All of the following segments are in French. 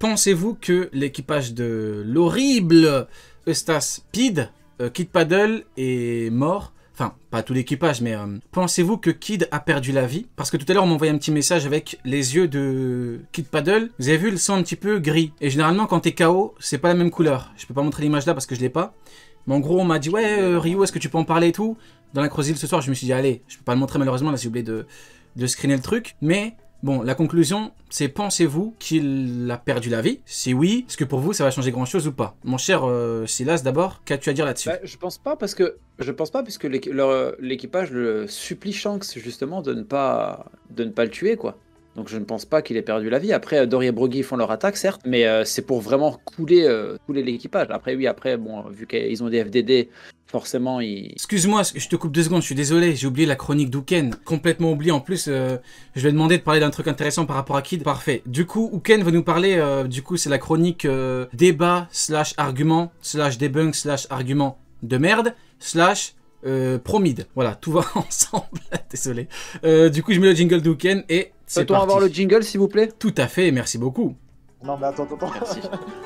pensez-vous que l'équipage de l'horrible Eustace Pid, Kid Paddle est mort? Enfin, pas tout l'équipage, mais pensez-vous que Kid a perdu la vie? Parce que tout à l'heure, on m'a envoyé un petit message avec les yeux de Kid Paddle. Vous avez vu, ils sont un petit peu gris. Et généralement, quand t'es KO, c'est pas la même couleur. Je peux pas montrer l'image là parce que je l'ai pas. Mais en gros, on m'a dit, ouais, Ryu, est-ce que tu peux en parler et tout? Dans la Croisille ce soir, je me suis dit, allez, je peux pas le montrer malheureusement, là, j'ai oublié de screener le truc. Mais bon, la conclusion, c'est pensez-vous qu'il a perdu la vie? Si oui, est-ce que pour vous, ça va changer grand-chose ou pas? Mon cher Silas, d'abord, qu'as-tu à dire là-dessus? Bah, je pense pas puisque l'équipage le supplie Shanks justement de ne pas le tuer quoi. Donc je ne pense pas qu'il ait perdu la vie. Après Dory et Broggy font leur attaque certes, mais c'est pour vraiment couler l'équipage. Après oui, bon vu qu'ils ont des FDD, forcément ils... Excuse-moi, je te coupe 2 secondes, je suis désolé, j'ai oublié la chronique d'Uken. Complètement oublié, en plus, je lui ai demandé de parler d'un truc intéressant par rapport à Kid. Parfait. Du coup, Uken va nous parler, c'est la chronique débat / argument / debunk / argument de merde / promide. Voilà, tout va ensemble. Désolé. Du coup, je mets le jingle d'Uken et c'est Peut-on parti. avoir le jingle s'il vous plaît? Tout à fait, merci beaucoup. Non mais attends. Merci.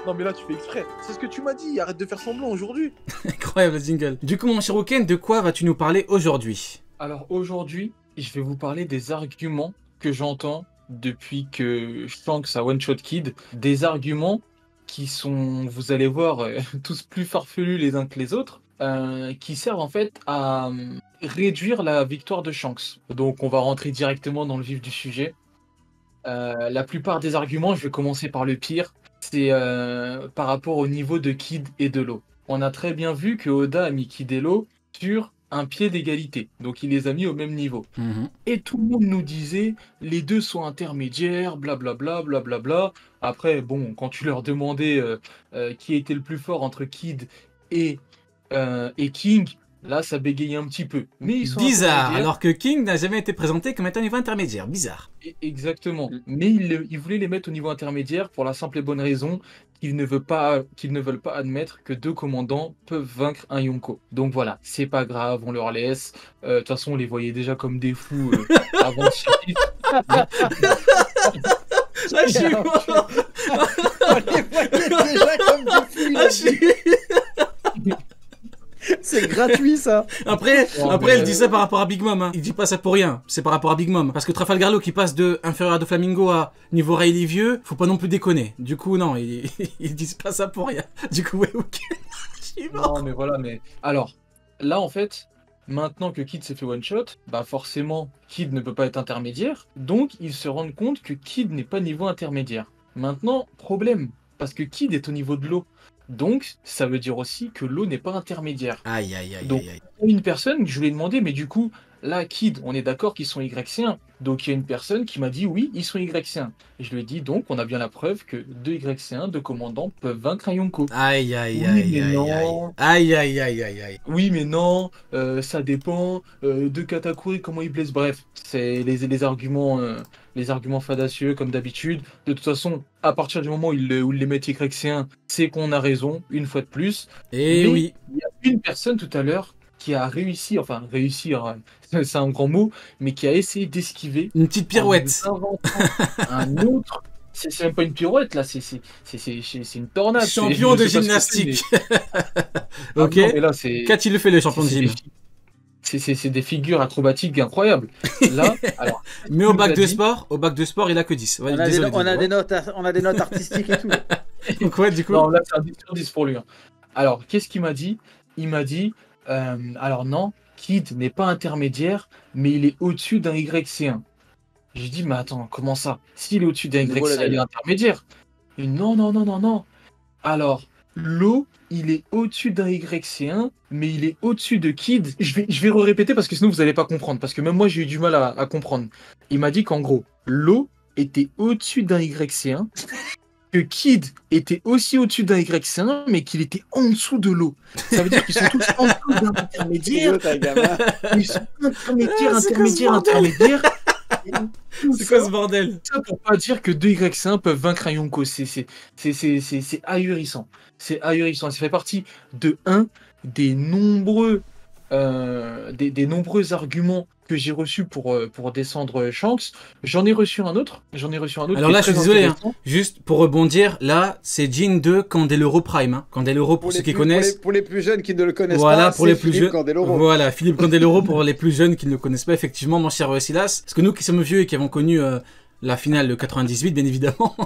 Non mais là tu fais exprès. C'est ce que tu m'as dit, arrête de faire semblant aujourd'hui. Incroyable le jingle. Du coup, mon cher Uken, de quoi vas-tu nous parler aujourd'hui? Alors aujourd'hui, je vais vous parler des arguments que j'entends depuis que Shanks a One Shot Kid. Des arguments qui sont, vous allez voir, tous plus farfelus les uns que les autres, qui servent en fait à réduire la victoire de Shanks. Donc on va rentrer directement dans le vif du sujet. La plupart des arguments, je vais commencer par le pire, c'est par rapport au niveau de Kid et de Law. On a très bien vu que Oda a mis Kid et Law sur un pied d'égalité, donc il les a mis au même niveau. Et tout le monde nous disait, les deux sont intermédiaires, blablabla, blablabla. Après, bon, quand tu leur demandais qui était le plus fort entre Kid et King, là ça bégayait un petit peu. Mais ils sont Bizarre, intermédiaires. alors que King n'a jamais été présenté comme étant un niveau intermédiaire. Bizarre. Exactement. Mais il voulait les mettre au niveau intermédiaire pour la simple et bonne raison qu'ils ne veulent pas admettre que 2 commandants peuvent vaincre un Yonko. Donc voilà, c'est pas grave, on leur laisse. De toute façon, on les voyait déjà comme des fous avant ce chapitre. Ah, je suis mort. On les voyait déjà comme des fous, il a dit. C'est gratuit ça. Après, Non, après mais elle dit ça par rapport à Big Mom. Hein. Il dit pas ça pour rien. C'est par rapport à Big Mom. Parce que Trafalgar Law qui passe de inférieur à Doflamingo à niveau Rayleigh vieux, faut pas non plus déconner. Du coup, non, ils disent pas ça pour rien. Du coup, ouais, ok. Je suis mort. Non, mais voilà, mais... Alors, là, en fait, maintenant que Kid s'est fait one-shot, bah forcément, Kid ne peut pas être intermédiaire. Donc, ils se rendent compte que Kid n'est pas niveau intermédiaire. Maintenant, problème, parce que Kid est au niveau de l'eau. Donc, ça veut dire aussi que l'eau n'est pas intermédiaire. Aïe, aïe, aïe, Donc, aïe, aïe. il y a une personne, je lui ai demandé, mais du coup, là, Kid, on est d'accord qu'ils sont YC1. Donc, il y a une personne qui m'a dit, oui, ils sont YC1. Et je lui ai dit, donc, on a bien la preuve que 2 YC1, 2 commandants, peuvent vaincre un Yonko. Aïe, aïe, Oui, aïe, mais aïe, aïe. non. Aïe, aïe, aïe, aïe, aïe. Oui, mais non, ça dépend de Katakuri, comment il blesse. Bref, c'est les arguments fallacieux comme d'habitude. De toute façon, à partir du moment où ils les mettent YC1, c'est qu'on a raison, une fois de plus. Et Mais oui. il y a une personne tout à l'heure qui a réussi, enfin réussir, c'est un grand mot, mais qui a essayé d'esquiver Une petite en pirouette. nous inventant un autre. C'est même pas une pirouette là, c'est une tornade. Champion je de sais pas ce que c'est, gymnastique. mais- Ok. Ah non, mais là, c'est. Qu'a-t-il fait le champion de C'est gym? c'est des figures acrobatiques incroyables. Là, alors. Mais au il bac nous a de dit- sport, il a que 10. Ouais, On a, désolé, on a désolé. des notes artistiques et tout. Donc ouais, du coup. Non, là, c'est un 10 sur 10 pour lui. Hein. Alors, qu'est-ce qu'il m'a dit? Il m'a dit alors non, Kid n'est pas intermédiaire, mais il est au-dessus d'un YC1. J'ai dit, mais attends, comment ça? S'il est au-dessus d'un Nouveau YC1, level. il est intermédiaire. Et non, non, non, non, non. Alors, l'eau, il est au-dessus d'un YC1, mais il est au-dessus de Kid. Je vais répéter parce que sinon vous n'allez pas comprendre. Parce que même moi, j'ai eu du mal à comprendre. Il m'a dit qu'en gros, l'eau était au-dessus d'un YC1, que Kid était aussi au-dessus d'un YC1, mais qu'il était en dessous de l'eau. Ça veut dire qu'ils sont tous en dessous d'un intermédiaire. T'as gamin. Ils sont intermédiaires, Ah, c'est quoi ce intermédiaires, bordel intermédiaires. Et tout C'est quoi ça, ce bordel? ça pour pas dire que 2 YC1 peuvent vaincre un Yonko. C'est ahurissant. C'est ahurissant. Ça fait partie de un des nombreux arguments que j'ai reçu pour descendre Shanks. J'en ai reçu un autre. Alors qui là, est je suis très désolé, hein. intéressant. Juste pour rebondir, là, c'est Jin de Candeloro Prime. Hein. Candeloro, pour ceux qui connaissent. Pour les plus jeunes qui ne le connaissent Voilà, pas, pour c'est les plus Philippe jeunes. Candeloro. Voilà, Philippe Candeloro pour les plus jeunes qui ne le connaissent pas, effectivement, mon cher Silas. Parce que nous qui sommes vieux et qui avons connu la finale de 98, bien évidemment,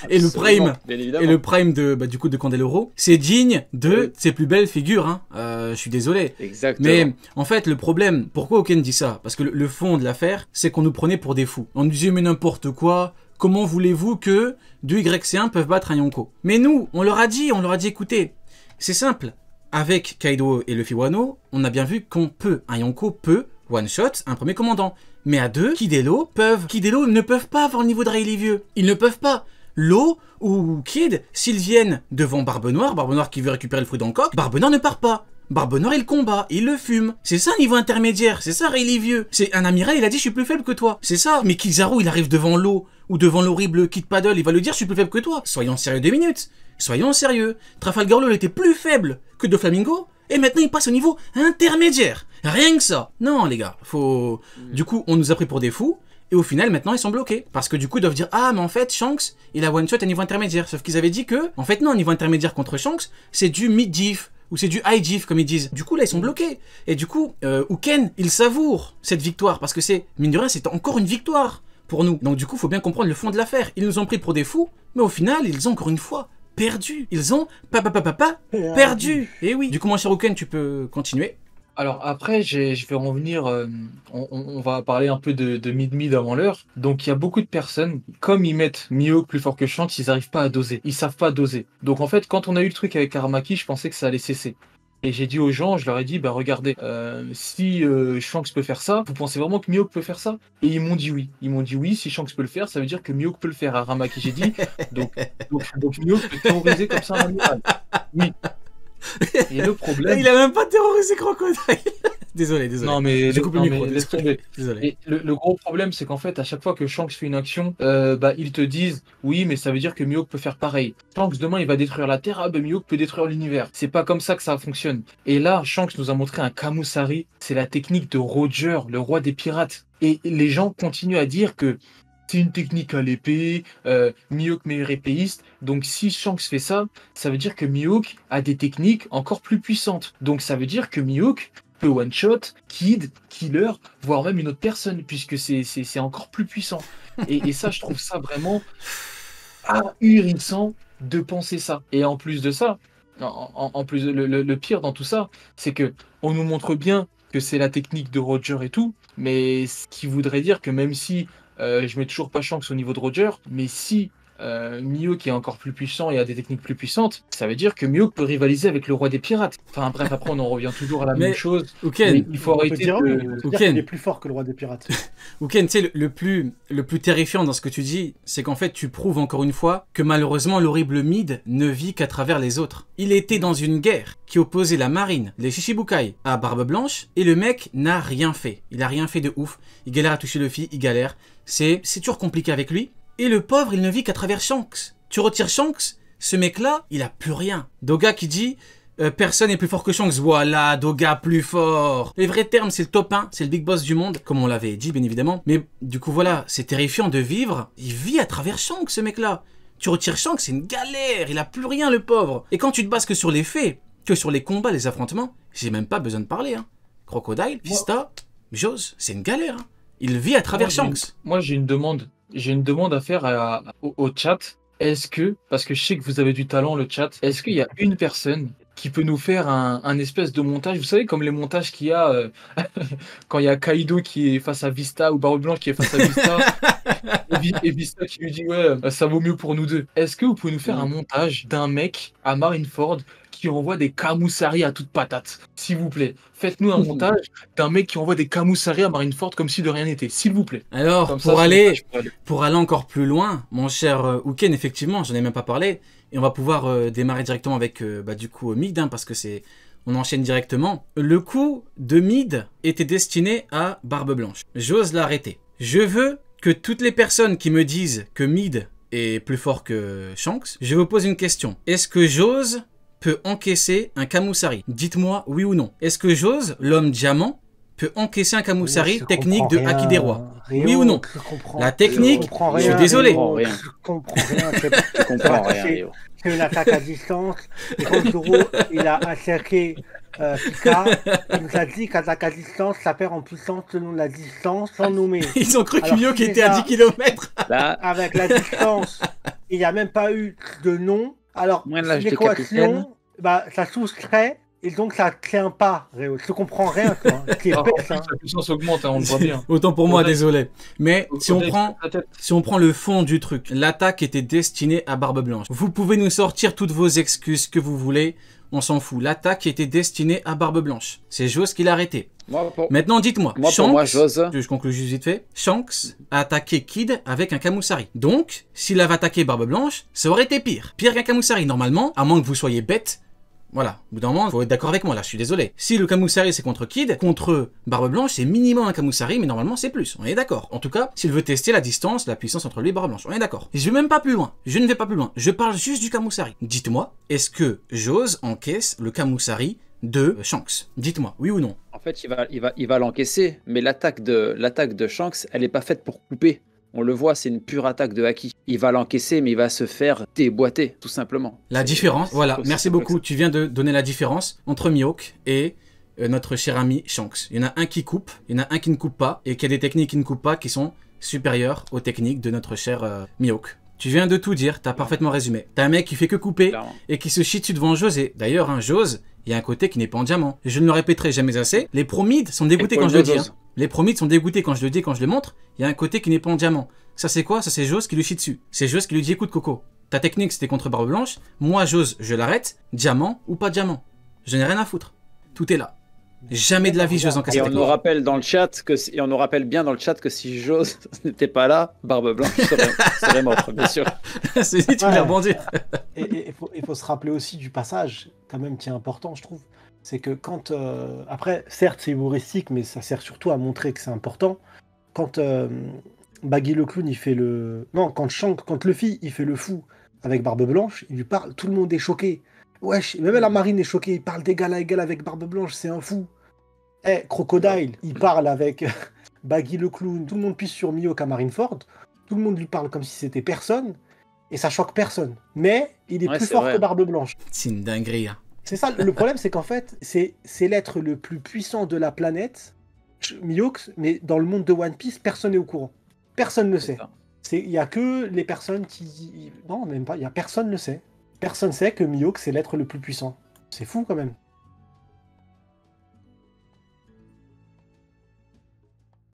et le Absolument, prime. bien évidemment. Et le prime de, du coup, de Candeloro, c'est digne de ses plus belles figures. Hein. Je suis désolé. Exactement. Mais en fait, le problème, pourquoi Oken dit ça? Parce que le fond de l'affaire, c'est qu'on nous prenait pour des fous. On nous disait, mais n'importe quoi, comment voulez-vous que 2YC1 peuvent battre un Yonko? Mais nous, on leur a dit, écoutez, c'est simple. Avec Kaido et Luffy Wano, on a bien vu qu'on peut, un Yonko peut one-shot un premier commandant. Mais à deux, Kid et Law ne peuvent pas avoir le niveau de Rayleigh vieux. Ils ne peuvent pas. Law ou Kid, s'ils viennent devant Barbe Noire qui veut récupérer le fruit dans le coq, Barbe Noire ne part pas. Barbe Noire, il combat, il le fume. C'est ça, niveau intermédiaire. C'est ça, Rayleigh vieux. C'est un amiral, il a dit, je suis plus faible que toi. C'est ça. Mais Kizaru, il arrive devant Law ou devant l'horrible Kid Paddle, il va lui dire, je suis plus faible que toi. Soyons sérieux 2 minutes. Soyons sérieux. Trafalgar Law, il était plus faible que Doflamingo. Et maintenant, il passe au niveau intermédiaire. Rien que ça. Non, les gars, faut... Du coup, on nous a pris pour des fous. Et au final, maintenant, ils sont bloqués. Parce que du coup, ils doivent dire, ah, mais en fait, Shanks, il a one-shot à niveau intermédiaire. Sauf qu'ils avaient dit que, en fait, non, niveau intermédiaire contre Shanks, c'est du mid-diff. Ou c'est du high-diff, comme ils disent. Du coup, là, ils sont bloqués. Et du coup, Uken, il savoure cette victoire. Parce que c'est, mine de rien, c'est encore une victoire pour nous. Donc, du coup, faut bien comprendre le fond de l'affaire. Ils nous ont pris pour des fous. Mais au final, ils ont encore une fois perdu. Ils ont perdu. Et oui. Du coup, mon cher Uken, tu peux continuer. Alors après, je vais en venir, on va parler un peu de mid-mid avant l'heure. Donc il y a beaucoup de personnes, comme ils mettent Mihawk plus fort que Shanks, ils n'arrivent pas à doser. Ils savent pas doser. Donc en fait, quand on a eu le truc avec Aramaki, je pensais que ça allait cesser. Et j'ai dit aux gens, je leur ai dit, bah regardez, si Shanks peut faire ça, vous pensez vraiment que Mihawk peut faire ça? Et ils m'ont dit oui. Ils m'ont dit oui, si Shanks peut le faire, ça veut dire que Mihawk peut le faire. Aramaki, j'ai dit, donc Mihawk peut terroriser comme ça un amiral. Oui. Et le problème... Il a même pas terrorisé Crocodile. désolé. Non mais, J'ai coupé le micro. laisse tomber. Désolé. Et le gros problème, c'est qu'en fait, à chaque fois que Shanks fait une action, ils te disent oui, mais ça veut dire que Mihawk peut faire pareil. Shanks demain, il va détruire la Terre, Mihawk peut détruire l'univers. C'est pas comme ça que ça fonctionne. Et là, Shanks nous a montré un Kamusari. C'est la technique de Roger, le roi des pirates. Et les gens continuent à dire que c'est une technique à l'épée, Mihawk meilleur épéiste. Donc si Shanks fait ça, ça veut dire que Mihawk a des techniques encore plus puissantes. Donc ça veut dire que Mihawk peut one-shot, Kid, Killer, voire même une autre personne, puisque c'est encore plus puissant. Et ça, je trouve ça vraiment ahurissant de penser ça. Et en plus de ça, en plus, le pire dans tout ça, c'est que on nous montre bien que c'est la technique de Roger et tout, mais ce qui voudrait dire que même si je mets toujours pas Shanks au niveau de Roger, mais si Mihawk est encore plus puissant et a des techniques plus puissantes, ça veut dire que Mihawk peut rivaliser avec le roi des pirates. Enfin bref, après on en revient toujours à la même chose. Uken, Il faut arrêter il est plus fort que le roi des pirates. Uken, tu sais, le plus terrifiant dans ce que tu dis, c'est qu'en fait tu prouves encore une fois que malheureusement l'horrible Mid ne vit qu'à travers les autres. Il était dans une guerre qui opposait la marine, les Shichibukai, à Barbe Blanche, et le mec n'a rien fait. Il a rien fait de ouf. Il galère à toucher Luffy, il galère. C'est toujours compliqué avec lui. Et le pauvre, il ne vit qu'à travers Shanks. Tu retires Shanks, ce mec-là, il a plus rien. Doga qui dit personne n'est plus fort que Shanks. Voilà, Doga plus fort. Les vrais termes, c'est le top 1, c'est le big boss du monde, comme on l'avait dit, bien évidemment. Mais du coup, voilà, c'est terrifiant de vivre. Il vit à travers Shanks, ce mec-là. Tu retires Shanks, c'est une galère. Il a plus rien, le pauvre. Et quand tu te bases que sur les faits, que sur les combats, les affrontements, j'ai même pas besoin de parler. Hein. Crocodile, Vista, Jaws, c'est une galère. Hein. Il vit à travers Shanks. Moi, j'ai une demande. J'ai une demande à faire au chat. Est-ce que, parce que je sais que vous avez du talent, le chat, est-ce qu'il y a une personne qui peut nous faire un espèce de montage, vous savez, comme les montages qu'il y a quand il y a Kaido qui est face à Vista ou Barbe Blanche qui est face à Vista et Vista qui lui dit ouais, ça vaut mieux pour nous deux. Est-ce que vous pouvez nous faire un montage d'un mec à Marineford qui envoie des Kamusari à toute patate, s'il vous plaît? Faites-nous un montage d'un mec qui envoie des Kamusari à Marineford comme si de rien n'était, s'il vous plaît. Alors, comme pour ça, aller encore plus loin, mon cher Uken, effectivement, j'en ai même pas parlé, et on va pouvoir démarrer directement avec du coup Mid, hein, parce que on enchaîne directement. Le coup de Mid était destiné à Barbe Blanche. J'ose l'arrêter. Je veux que toutes les personnes qui me disent que Mid est plus fort que Shanks, je vous pose une question. Est-ce que J'ose peut encaisser un Kamusari? Dites-moi oui ou non. Est-ce que J'ose, l'homme diamant, peut encaisser un Kamusari Je technique comprends de rien. Haki des rois. Rio, Oui ou non? je comprends- La technique, je comprends je suis rien, désolé. Rio, Rien. Je comprends rien. Je comprends rien, Rio. C'est une attaque à distance. Et quand Zoro, il a attaqué Pika, il nous a dit qu'attaque à distance, ça perd en puissance selon la distance sans nommer. Ils ont cru que Alors, Mio qui si était à déjà- 10 km. Là, Avec la distance, il n'y a même pas eu de nom. Alors, Moins de l'âge des capitaines. l'équation, bah, ça soustrait. Et donc, ça ne tient pas, Réo. Je comprends rien, toi. Qui est Alors, bête, hein. la puissance augmente, hein, on le voit bien. Autant pour moi, Oda- désolé. Mais si on Oda, prend... la tête. Si on prend le fond du truc, l'attaque était destinée à Barbe Blanche. Vous pouvez nous sortir toutes vos excuses que vous voulez, on s'en fout. L'attaque était destinée à Barbe Blanche. C'est Jose qui l'a arrêté. Maintenant, dites-moi, pour moi, Jose. je conclue juste vite fait, Shanks a attaqué Kid avec un Kamusari. Donc, s'il avait attaqué Barbe Blanche, ça aurait été pire. Pire qu'un Kamusari, normalement, à moins que vous soyez bête. Voilà, au bout d'un moment, faut être d'accord avec moi, là, je suis désolé. Si le Kamusari c'est contre Kid, contre Barbe Blanche, c'est minimum un Kamusari, mais normalement c'est plus, on est d'accord. En tout cas, s'il veut tester la distance, la puissance entre lui et Barbe Blanche, on est d'accord. Je vais même pas plus loin, je ne vais pas plus loin, je parle juste du Kamusari. Dites-moi, est-ce que Jose encaisse le Kamusari de Shanks? Dites-moi, oui ou non? En fait, il va l'encaisser, mais l'attaque de Shanks, elle n'est pas faite pour couper. On le voit, c'est une pure attaque de Haki. Il va l'encaisser, mais il va se faire déboîter, tout simplement. La différence, voilà, aussi merci simple que beaucoup. ça. Tu viens de donner la différence entre Mihawk et notre cher ami Shanks. Il y en a un qui coupe, il y en a un qui ne coupe pas, et qui a des techniques qui ne coupent pas qui sont supérieures aux techniques de notre cher Mihawk. Tu viens de tout dire, t'as parfaitement résumé. T'as un mec qui fait que couper Clairement. et qui se chie dessus devant José. D'ailleurs, hein, Jose, il y a un côté qui n'est pas en diamant. Je ne le répéterai jamais assez. Les promides sont dégoûtés Et quand Paul je le dis. Jose. Hein. Les promides sont dégoûtés quand je le dis, quand je le montre. Il y a un côté qui n'est pas en diamant. Ça c'est quoi? Ça c'est Jose qui lui chie dessus. C'est Jose qui lui dit écoute Coco, ta technique c'était contre Barbe Blanche. Moi Jose, je l'arrête. Diamant ou pas diamant. Je n'ai rien à foutre. Tout est là. Jamais de la vie Jose encaisse Et la on nous technique. rappelle dans le chat et on nous rappelle bien dans le chat que si Jose n'était pas là, Barbe Blanche serait morte, bien sûr. C'est dit, tu voulais Ouais. rebondir. Et il faut se rappeler aussi du passage, quand même, qui est important, je trouve. C'est que quand... Après, certes, c'est humoristique, mais ça sert surtout à montrer que c'est important. Quand Baggy le clown, il fait le... Non, quand Luffy, il fait le fou avec Barbe Blanche, il lui parle, tout le monde est choqué. Wesh, même la marine est choquée, il parle d'égal à égal avec Barbe Blanche, c'est un fou. Crocodile, il parle avec Baggy le clown, tout le monde pisse sur Mihawk à Marineford, tout le monde lui parle comme si c'était personne, et ça choque personne. Mais il est Ouais, plus c'est fort vrai. que Barbe Blanche. C'est une dinguerie. Hein. C'est ça, le problème, c'est qu'en fait, c'est l'être le plus puissant de la planète, Mihawk, mais dans le monde de One Piece, personne n'est au courant. Personne ne le sait. ça. Il y a que les personnes qui... Non, même pas, personne ne le sait. Personne ne sait que Mihawk, c'est l'être le plus puissant. C'est fou quand même.